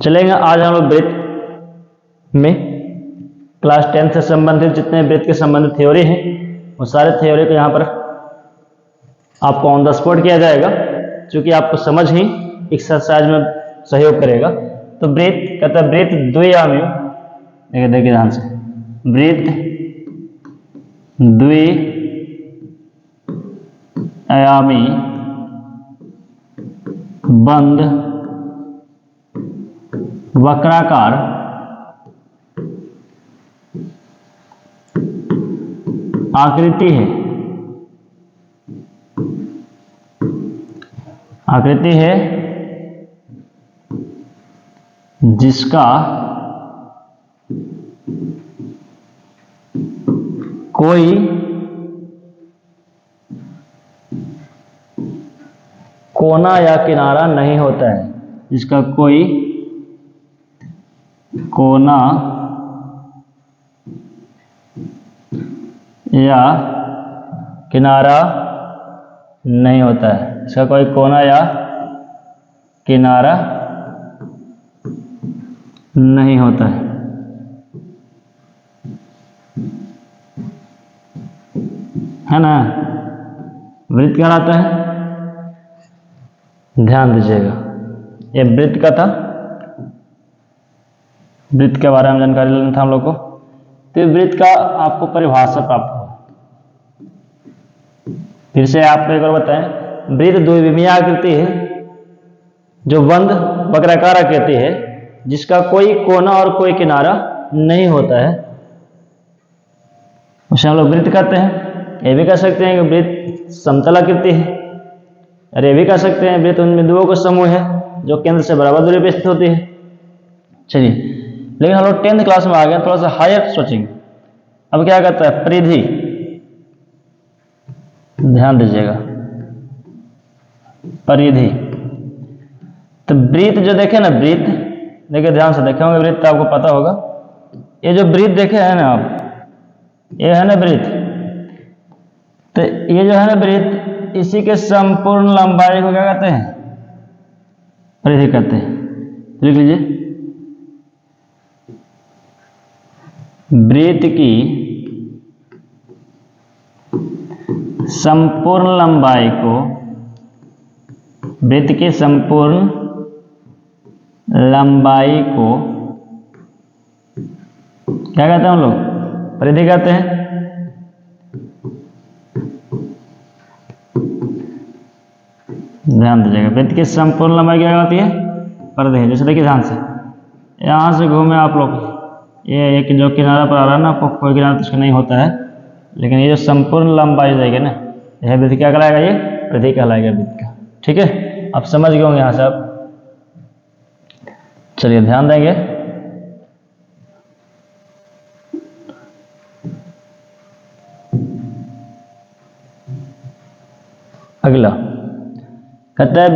चलेंगे आज हम लोग वृत्त में क्लास 10 से संबंधित जितने वृत्त के संबंधित थ्योरी हैं वो सारे थ्योरी को यहाँ पर आपको ऑन द स्पॉट किया जाएगा, क्योंकि आपको समझ ही एक्सरसाइज में सहयोग करेगा। तो वृत्त कहता है वृत्त द्विआयामी, देखिए ध्यान से, वृत्त द्विआयामी बंद वक्राकार आकृति है जिसका कोई कोना या किनारा नहीं होता है, जिसका कोई कोना या किनारा नहीं होता है, इसका कोई कोना या किनारा नहीं होता है ना। वृत्त कहलाता है, ध्यान दीजिएगा, ये वृत्त का था, वृत्त के बारे में जानकारी लेना था हम लोग को। तो वृत्त का आपको परिभाषा प्राप्त हो, फिर से आपको एक बार बताएं, वृत्त द्विविमीय आकृति है जो बंद वक्राकार आकृति है जिसका कोई कोना और कोई किनारा नहीं होता है, उसे हम लोग वृत्त कहते हैं। ये भी कह सकते हैं कि वृत्त समतल आकृति है, और ये भी कह सकते हैं वृत्त उन बिंदुओं का समूह है जो केंद्र से बराबर दूरी पर स्थित होती है। चलिए, लेकिन हम लोग 10th क्लास में आ गए, थोड़ा सा हायर सोचेंगे। अब क्या कहता है, परिधि, ध्यान दीजिएगा, परिधि। तो वृत्त जो देखे ना, वृत्त देखिए, ध्यान से देखे होंगे, वृत्त आपको पता होगा। ये जो वृत्त देखे है ना आप, ये है ना वृत्त, तो ये जो है ना वृत्त, इसी के संपूर्ण लंबाई को क्या कहते हैं, परिधि कहते हैं। लिख लीजिए, वृत्त की संपूर्ण लंबाई को, वृत्त की संपूर्ण लंबाई को क्या कहते हैं हम लोग, परिधि कहते हैं। ध्यान दीजिएगा, वृत्त की संपूर्ण लंबाई क्या होती है, परिधि। जैसे देखिए ध्यान से, यहां से घूमे आप लोग, ये एक जो किनारा पर आ रहा है ना, आपको कोई किनारा तो इसका नहीं होता है, लेकिन ये जो संपूर्ण लंबाई जाएगी ना, यह वृत्त क्या कहलाएगा, ये परिधि कहलाएगा वृत्त का। ठीक है, आप समझ गए होंगे यहां से आप। चलिए ध्यान देंगे, अगला कहता है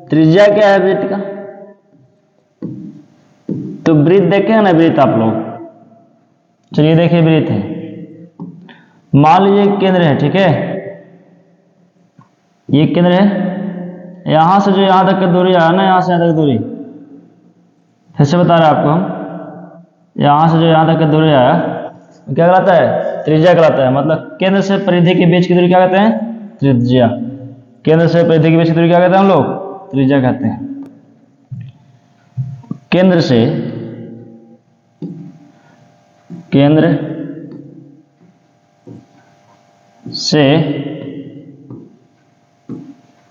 त्रिज्या क्या है वृत्त का। तो वृत्त देखे हैं ना, वृत्त आप लोग, चलिए देखिए, वृत्त है, मान लीजिए केंद्र है, ठीक है, ये केंद्र है, यहां से जो यहां तक की दूरी आया ना, यहां से यहां तक दूरी, फिर से बता रहे हैं आपको हम, यहां से जो यहां तक की दूरी आया क्या कहलाता है, त्रिज्या कहलाता है। मतलब केंद्र से परिधि के बीच की दूरी क्या कहते हैं, त्रिज्या। केंद्र से परिधि के बीच की दूरी क्या कहते हैं हम लोग, त्रिज्या कहते हैं। केंद्र से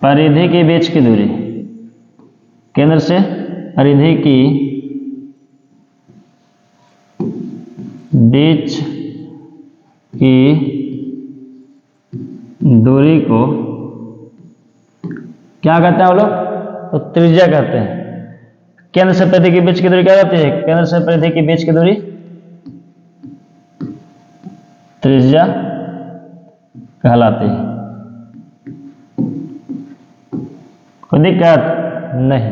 परिधि के बीच की दूरी, केंद्र से परिधि की बीच की दूरी को क्या कहते हैं हम लोग, तो त्रिज्या कहते हैं। केंद्र से परिधि के बीच की दूरी क्या कहती है, केंद्र से परिधि के बीच की दूरी त्रिज्या कहलाती है। कोई दिक्कत नहीं।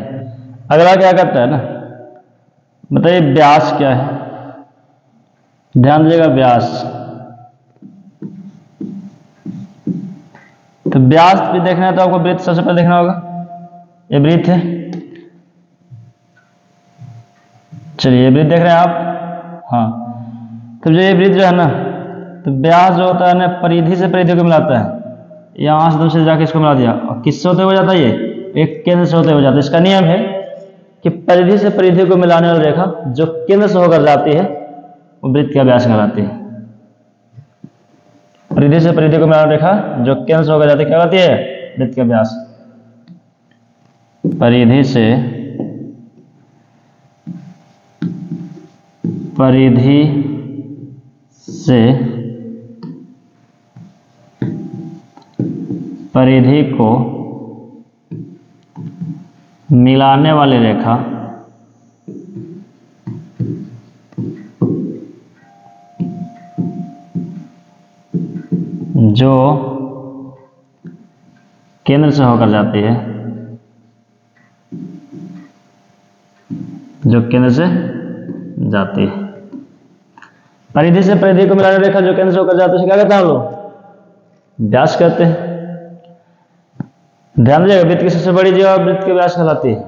अगला क्या करता है ना, बताइए व्यास क्या है। ध्यान दीजिएगा, व्यास। तो व्यास भी देखना है तो आपको वृत्त सबसे पहले देखना होगा, ये वृत्त है, चलिए ये वृत्त देख रहे हैं आप। हाँ, तो जो ये वृत्त जो है ना, तो व्यास जो होता है ना, परिधि से परिधि को मिलाता है। यहाँ से तुमसे जाके इसको मिला दिया, और किससे होते हो जाता है, ये एक केंद्र से होते हो जाता है। इसका नियम है कि परिधि से परिधि को मिलाने वाली रेखा जो केंद्र से होकर जाती है वो वृत्त का व्यास कहलाती है। परिधि से परिधि को मिलाने रेखा जो केंद्र से होकर जाती है क्या कहती है, वृत्त का व्यास। परिधि से परिधि को मिलाने वाली रेखा जो केंद्र से होकर जाती है, जो केंद्र से जाती है। परिधि से परिधि को मिलाने रेखा जो केंद्र से होकर जाती है क्या कहते हैं हम लोग, व्यास कहते हैं। ध्यान दीजिएगा, वृत्त की सबसे बड़ी जीवा वृत्त के व्यास कहलाती है।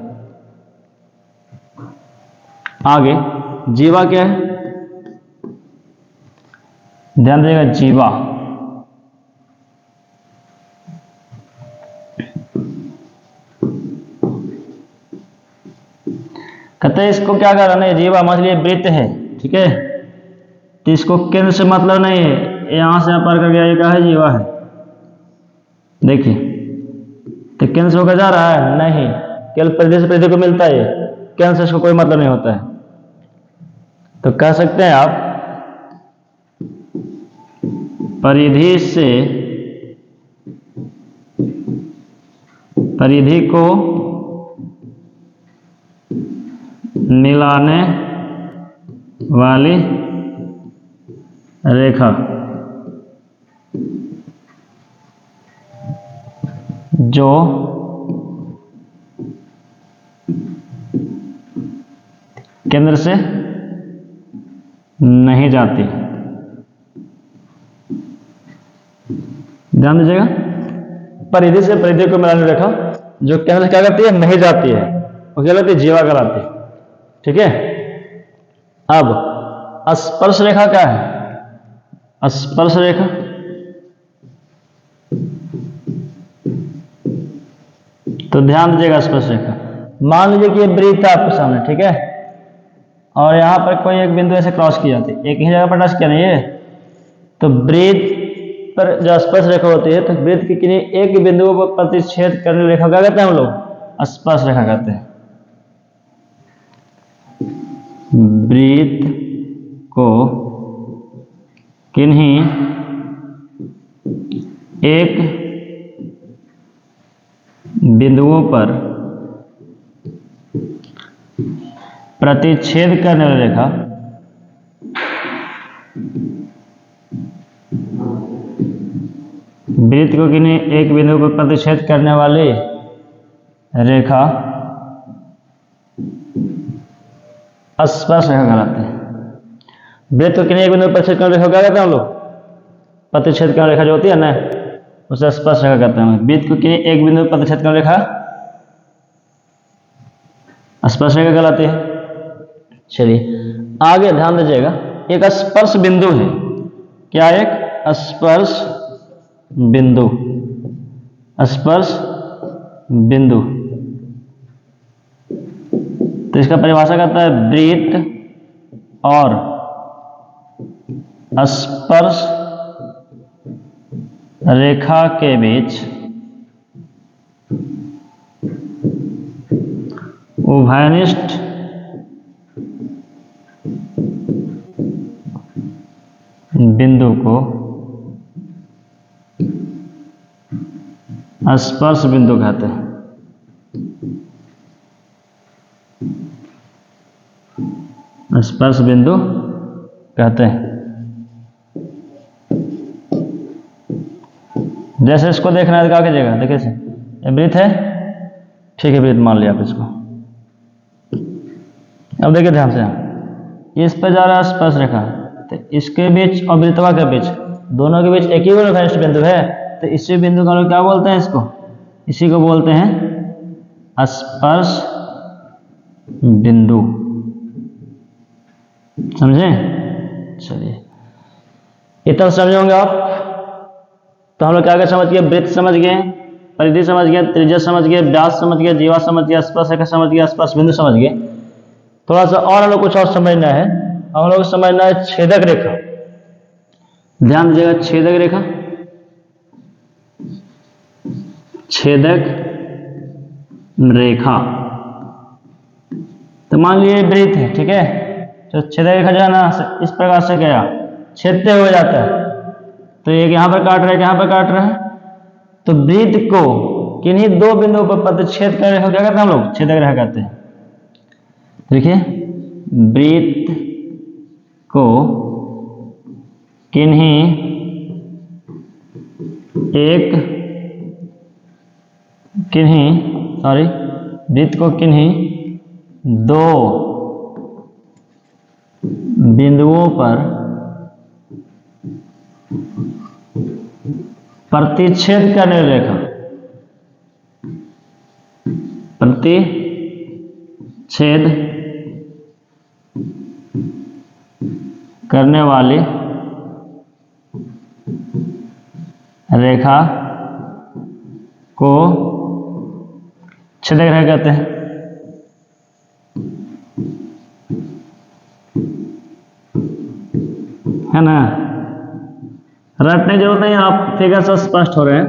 आगे जीवा क्या है, ध्यान दीजिएगा, जीवा कहते हैं इसको क्या करना है, जीवा मान लीजिए वृत्त है, ठीक है, तो इसको केंद्र से मतलब नहीं है, यहां से पार कर गया, ये क्या है, जीवा है। देखिए तो केंद्र से होकर जा रहा है नहीं, केवल परिधि से परिधि को मिलता है, केंद्र से इसको कोई मतलब नहीं होता है। तो कह सकते हैं आप परिधि से परिधि को मिलाने वाली रेखा जो केंद्र से नहीं जाती, ध्यान दीजिएगा, परिधि से परिधि को मिलाने रेखा जो केंद्र से क्या करती है, नहीं जाती है, वो क्या कहती है, जीवा कहलाती है। ठीक है, अब स्पर्श रेखा क्या है, स्पर्श रेखा तो ध्यान दीजिएगा, स्पर्श रेखा मान लीजिए कि ये वृत्त है आपके सामने, ठीक है, और यहां पर कोई एक बिंदु ऐसे क्रॉस की जाती है, एक ही जगह पर टच किया नहीं है, तो वृत्त पर जो स्पर्श रेखा होती है, तो वृत्त के किसी एक बिंदु पर प्रतिच्छेद करने रेखा क्या कहते हैं हम लोग, स्पर्श रेखा कहते हैं। वृत्त को किन्हीं एक बिंदुओं पर प्रतिच्छेद करने वाली रेखा वृत्त को किन्हीं एक बिंदु पर प्रतिच्छेद करने वाली रेखा स्पर्श रेखा कहलाते हैं। वृत्त को किन्हीं एक बिंदु पर प्रतिच्छेद करने रेखा क्या कहते हैं हम लोग, प्रतिच्छेद करने रेखा जो होती है ना, उसे स्पर्श रेखा कहते हैं। वृत्त को किन्हीं एक बिंदु पर प्रतिच्छेद करने रेखा स्पर्श रेखा कहलाती है। चलिए आगे ध्यान दीजिएगा, एक स्पर्श बिंदु है, क्या, एक स्पर्श बिंदु, स्पर्श बिंदु, तो इसका परिभाषा करता है वृत्त और स्पर्श रेखा के बीच उभयनिष्ठ बिंदु को स्पर्श बिंदु कहते हैं। स्पर्श बिंदु कहते हैं। जैसे इसको देखना है तो क्या कीजिएगा, देखिए ये वृत्त है, ठीक है, वृत्त मान लिया आप इसको। अब देखिए ध्यान से, इस पर जा रहा है स्पर्श रेखा, तो इसके बीच और वृत्तवा के बीच, दोनों के बीच एक ही उभयनिष्ठ बिंदु है, तो इसी बिंदु का लोग क्या बोलते हैं, इसको, इसी को बोलते हैं स्पर्श बिंदु। समझे? चलिए इतना समझे होंगे आप। तो हम लोग क्या क्या समझ गए? वृत्त समझ गए, परिधि समझ गए, त्रिज्या समझ गए, व्यास समझ गए, जीवा समझ गए, स्पर्श रेखा समझ गए, स्पर्श बिंदु समझ गए। थोड़ा सा और हम लोग कुछ और समझना है। हम लोग समझना है छेदक रेखा। ध्यान दीजिएगा, छेदक रेखा, छेदक रेखा। तो मान लीजिए वृत्त है, ठीक है, तो छेदक रेखा जो है ना इस प्रकार से गया, छेदते हुए जाता है। तो एक यहाँ पर काट रहा है, यहाँ पर काट रहा है। तो वृत्त को किन्हीं दो बिंदुओं पर प्रतिच्छेद कर रेखा क्या कहते हैं हम लोग? छेदक रेखा कहते हैं। देखिए वृत्त को किन्हीं वृत्त को किन्हीं दो बिंदुओं पर प्रतिच्छेद करने वाली रेखा, प्रतिच्छेद करने वाली रेखा को छेदक रेखा कहते हैं। है ना? रटने की जरूरत नहीं, आप फिगर से स्पष्ट हो रहे हैं।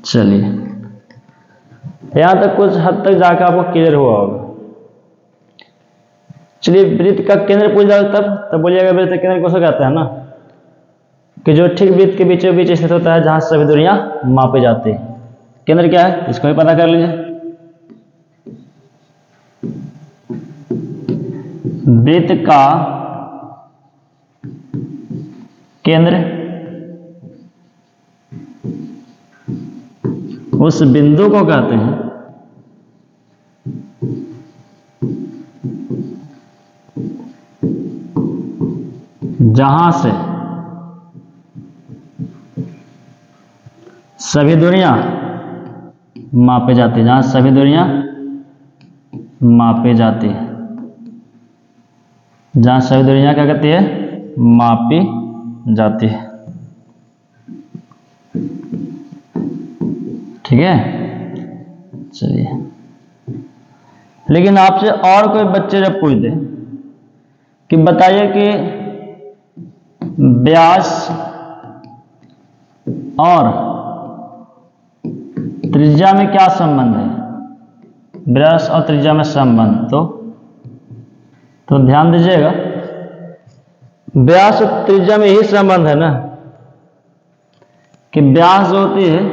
चलिए यहां तक कुछ हद तक जाकर आपको क्लियर हुआ होगा। चलिए वृत्त का केंद्र पूछ जाओ तब बोलिएगा वृत्त का केंद्र किसको कहते हैं ना, कि जो ठीक वृत्त के बीचों बीच स्थित होता है जहां सभी दूरियां मापी जाती है। केंद्र क्या है इसको भी पता कर लीजिए। वृत्त का केंद्र उस बिंदु को कहते हैं जहां से सभी दूरियां मापी जाती है, जहां सभी दूरियां मापी जाती है, जहां सभी दूरियां क्या कहती है? मापी जाती है। ठीक है, चलिए। लेकिन आपसे और कोई बच्चे जब पूछ दे कि बताइए कि व्यास और त्रिज्या में क्या संबंध है? व्यास और त्रिज्या में संबंध, तो ध्यान दीजिएगा, व्यास और त्रिज्या में यही संबंध है ना कि व्यास जो होती है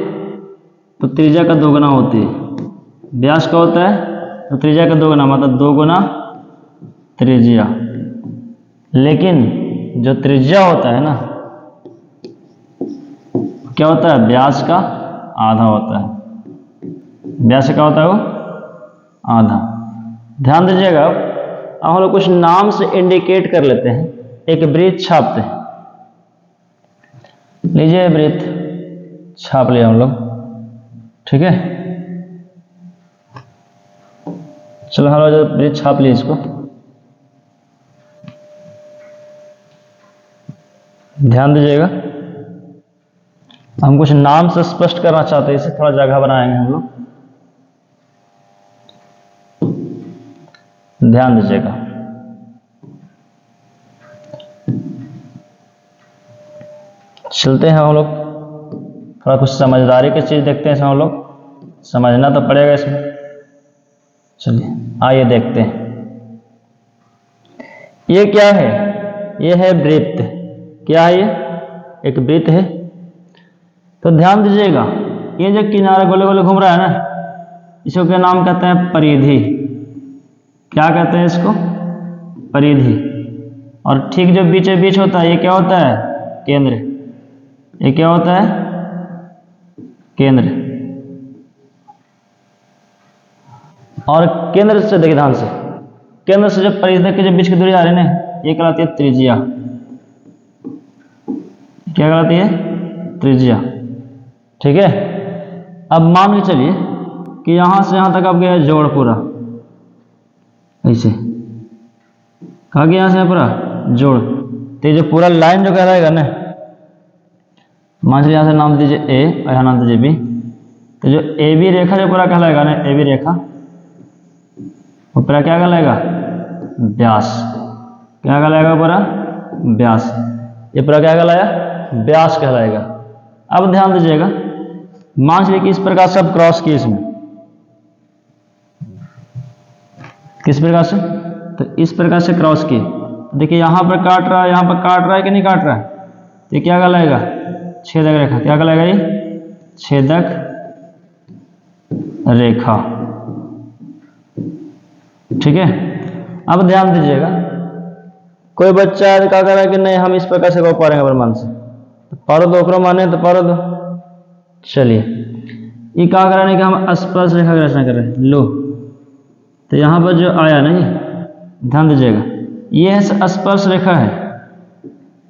तो त्रिज्या का दोगुना होती है। व्यास का होता है तो त्रिज्या का दोगुना, मतलब 2 गुना त्रिज्या। लेकिन जो त्रिज्या होता है ना, क्या होता है? व्यास का आधा होता है। व्यास क्या होता है? वो आधा। ध्यान दीजिएगा, अब हम लोग कुछ नाम से इंडिकेट कर लेते हैं, एक वृत्त छापते हैं। लीजिए वृत्त छाप लिया हम लोग, ठीक है। चलो हम लोग वृत्त छाप लिए इसको। ध्यान दीजिएगा, हम कुछ नाम से स्पष्ट करना चाहते हैं, इसे थोड़ा जगह बनाएंगे हम लोग। ध्यान दीजिएगा, चलते हैं हम लोग, थोड़ा कुछ समझदारी की चीज देखते हैं। हम लोग समझना तो पड़ेगा इसमें। चलिए आइए देखते हैं, ये क्या है? ये है वृत्त। क्या है? ये एक वृत्त है। तो ध्यान दीजिएगा, ये जो किनारा गोले गोले घूम रहा है ना, इसको क्या नाम कहते हैं? परिधि। क्या कहते हैं इसको? परिधि। और ठीक जो बीच बीच होता है, ये क्या होता है? केंद्र। ये क्या होता है? केंद्र। और केंद्र से देखिए ध्यान से, केंद्र से जब परिधि के जब बीच की दूरी आ रही है ना, ये कहलाती है त्रिज्या। क्या कहलाती है? त्रिज्या। ठीक है। अब मान के चलिए कि यहां से यहां तक अब गया जोड़ पूरा, ऐसे कहा कि यहाँ से पूरा जोड़, तो ये जो पूरा लाइन जो कहलाएगा ना, मान लीजिए यहाँ से नाम दीजिए ए और यहाँ नाम दीजिए बी, तो जो ए बी रेखा जो पूरा कहलाएगा ना, ए बी रेखा वो पूरा क्या कहलाएगा, व्यास। क्या कहलाएगा, पूरा व्यास। ये पूरा क्या कहलाया, व्यास कहलाएगा। अब ध्यान दीजिएगा, मान लीजिए कि इस प्रकार से अब क्रॉस किए इसमें, किस प्रकार से, तो इस प्रकार से क्रॉस किए, देखिए यहाँ पर काट रहा है, यहाँ पर काट रहा है कि नहीं काट रहा है, तो क्या कहलाएगा, छेदक रेखा। क्या कहलाएगा, ये छेदक रेखा। ठीक है। अब ध्यान दीजिएगा, कोई बच्चा क्या कर रहा है कि नहीं हम इस प्रकार से को पढ़ेंगे प्रमाण से, तो पढ़ो दो, ओकरो माने तो पढ़ो दो। चलिए, ये क्या कर रहे हैं कि हम स्पर्श रेखा की रचना कर रहे हैं। लो, तो यहाँ पर जो आया ना, ये ध्यान दीजिएगा, ये स्पर्श रेखा है।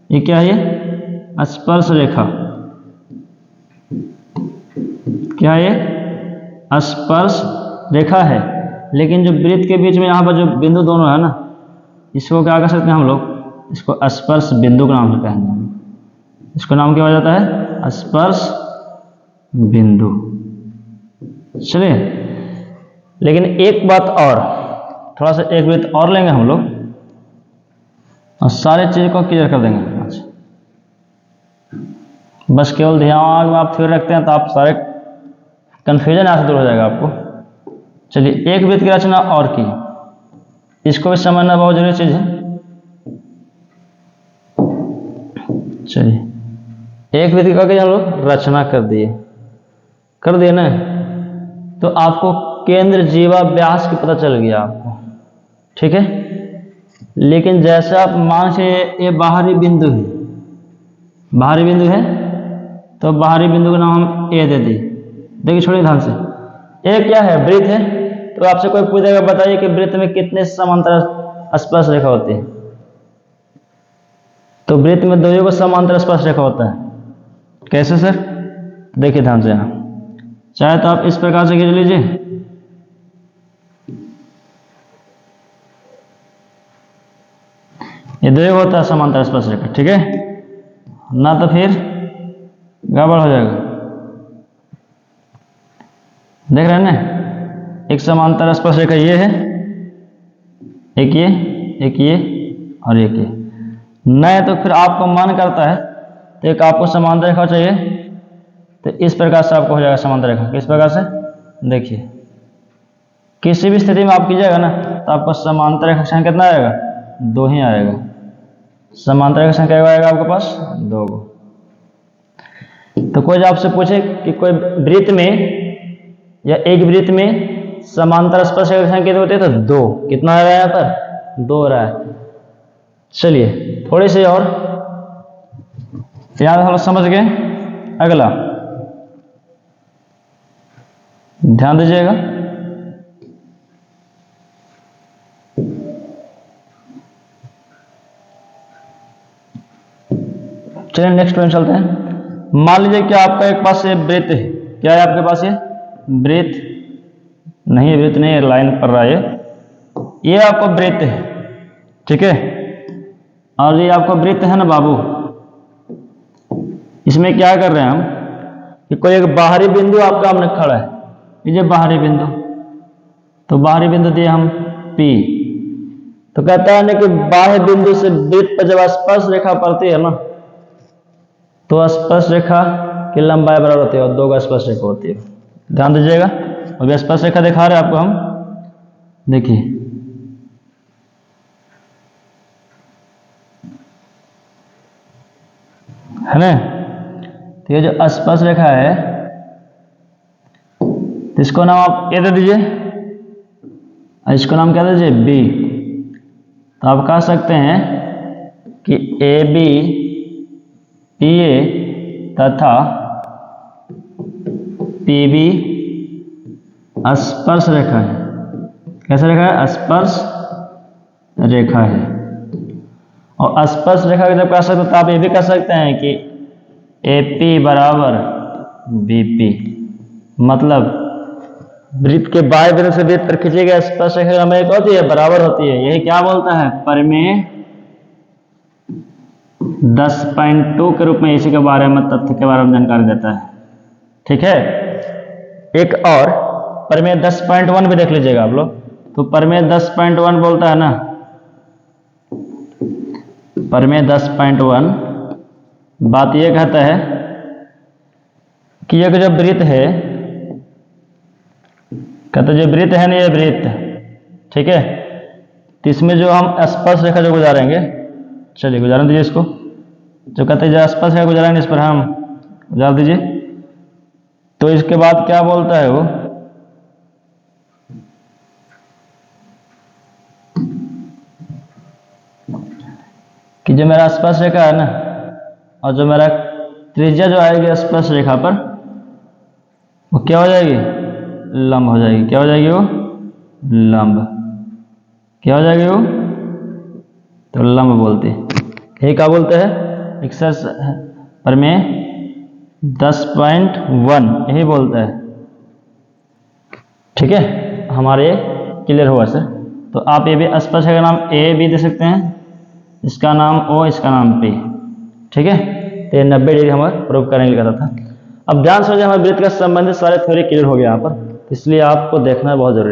ये क्या है, ये स्पर्श रेखा। क्या है, स्पर्श रेखा है। लेकिन जो वृत्त के बीच में यहाँ पर जो बिंदु दोनों है ना, इसको क्या कर सकते हैं हम लोग, इसको स्पर्श बिंदु के नाम से कहेंगे हम लोग। इसको नाम क्या हो जाता है, स्पर्श बिंदु। चलिए, लेकिन एक बात और, थोड़ा सा एक वृत्त और लेंगे हम लोग और सारे चीज को क्लियर कर देंगे आज। बस केवल दिमाग में आप थ्योरी रखते हैं तो आप सारे कंफ्यूजन यहाँ से दूर हो जाएगा आपको। चलिए, एक वृत्त की रचना और की, इसको भी समझना बहुत जरूरी चीज है। चलिए, एक वृत्त की हम लोग रचना कर दिए ना, तो आपको केंद्र जीवा व्यास की पता चल गया आपको। ठीक है। लेकिन जैसे आप मान से ये बाहरी बिंदु है, बाहरी बिंदु है, तो बाहरी बिंदु का नाम हम ए दे दी। देखिए, छोड़िए ध्यान से, ए क्या है, वृत्त है। तो आपसे कोई पूछेगा बताइए कि वृत्त में कितने समांतर स्पर्श रेखा होती है, तो वृत्त में दो को समांतर स्पर्श रेखा होता है। कैसे सर, देखिए ध्यान से, यहाँ चाहे तो आप इस प्रकार से खींच लीजिए, ये दो होता है समांतर स्पर्श रेखा। ठीक है ना, तो फिर गड़बड़ हो जाएगा। देख रहे हैं ना, एक समांतर स्पर्श रेखा ये है, एक ये और एक ये। नहीं तो फिर आपको मन करता है तो एक आपको समांतर रेखा चाहिए, तो इस प्रकार से आपको हो जाएगा समांतर रेखा। किस प्रकार से, देखिए, किसी भी स्थिति में आप कीजिएगा ना, तो आपको समांतर रेखा संख्या कितना आएगा, 2 ही आएगा। समांतर रेखा संख्या आएगा आपके पास 2 गो। तो कोई आपसे पूछे कि कोई वृत्त में या एक वृत्त में समांतर स्पर्श रेखा संख्या कितनी होती है, तो 2। कितना आ रहा है यहाँ पर, 2 रहा है। चलिए, थोड़ी सी और याद हम समझ गए। अगला ध्यान दीजिएगा, चलिए नेक्स्ट पॉइंट चलते हैं। मान लीजिए कि आपका एक पास ये वृत्त है। क्या है आपके पास, ये वृत्त नहीं, वृत्त नहीं, लाइन पर रहा है, ये आपका वृत्त है। ठीक है, और ये आपका वृत्त है ना बाबू, इसमें क्या कर रहे हैं हम कि कोई एक बाहरी बिंदु आपका हमने खड़ा है, ये बाहरी बिंदु, तो बाहरी बिंदु दिए हम P। तो कहता है ना कि बाह्य बिंदु से वृत्त पर जब स्पर्श रेखा पड़ती है ना, तो स्पर्श रेखा की लंबाई बराबर होती है और 2 का स्पर्श रेखा होती है। ध्यान दीजिएगा, अभी स्पर्श रेखा दिखा रहे हैं आपको हम, देखिए है ना। तो ये जो स्पर्श रेखा है, तो इसको नाम आप ए दे दीजिए और इसको नाम क्या दीजिए, बी। तो आप कह सकते हैं कि ए बी पी ए तथा पी बी स्पर्श रेखा है। कैसे रेखा है, स्पर्श रेखा है। और स्पर्श रेखा जब कह सकते तो आप ये भी कह सकते हैं कि ए पी बराबर बी पी, मतलब वृत्त के बाएं बिंदु से वृत्त पर खींची गई स्पर्श रेखा लंबाई एक होती है, बराबर होती है। यही क्या बोलता है, परिमेय 10.2 के रूप में इसी के बारे में, तथ्य के बारे में जानकारी देता है। ठीक है, एक और परिमेय 10.1 भी देख लीजिएगा आप लोग। तो परिमेय 10.1 बोलता है ना, परिमेय 10.1 बात यह कहता है कि यह जो वृत्त है, कहते जो वृत्त है ना, ये वृत्त, ठीक है, तो इसमें जो हम स्पर्श रेखा जो गुजारेंगे, चलिए गुजारने दीजिए इसको, जो कहते हैं जो स्पर्श रेखा गुजारेंगे इस पर हम गुजार दीजिए। तो इसके बाद क्या बोलता है वो, कि जो मेरा स्पर्श रेखा है ना, और जो मेरा त्रिज्या जो आएगी स्पर्श रेखा पर, वो क्या हो जाएगी, लंब हो जाएगी। क्या हो जाएगी वो, लंब। क्या हो जाएगी वो, तो लंब बोलते हैं। यही क्या बोलते हैं, एक्सरस परिमेय 10.1 यही बोलता है। ठीक है, हमारे क्लियर हुआ सर। तो आप ये भी स्पर्श रेखा का नाम ए भी दे सकते हैं, इसका नाम ओ, इसका नाम पी। ठीक है, तो ये 90 डिग्री हमारे प्रूव करने के लिए कहा था। अब ध्यान से हमारे वृत्त का संबंधित सारे थ्योरी क्लियर हो गया यहाँ पर, इसलिए आपको देखना बहुत जरूरी है।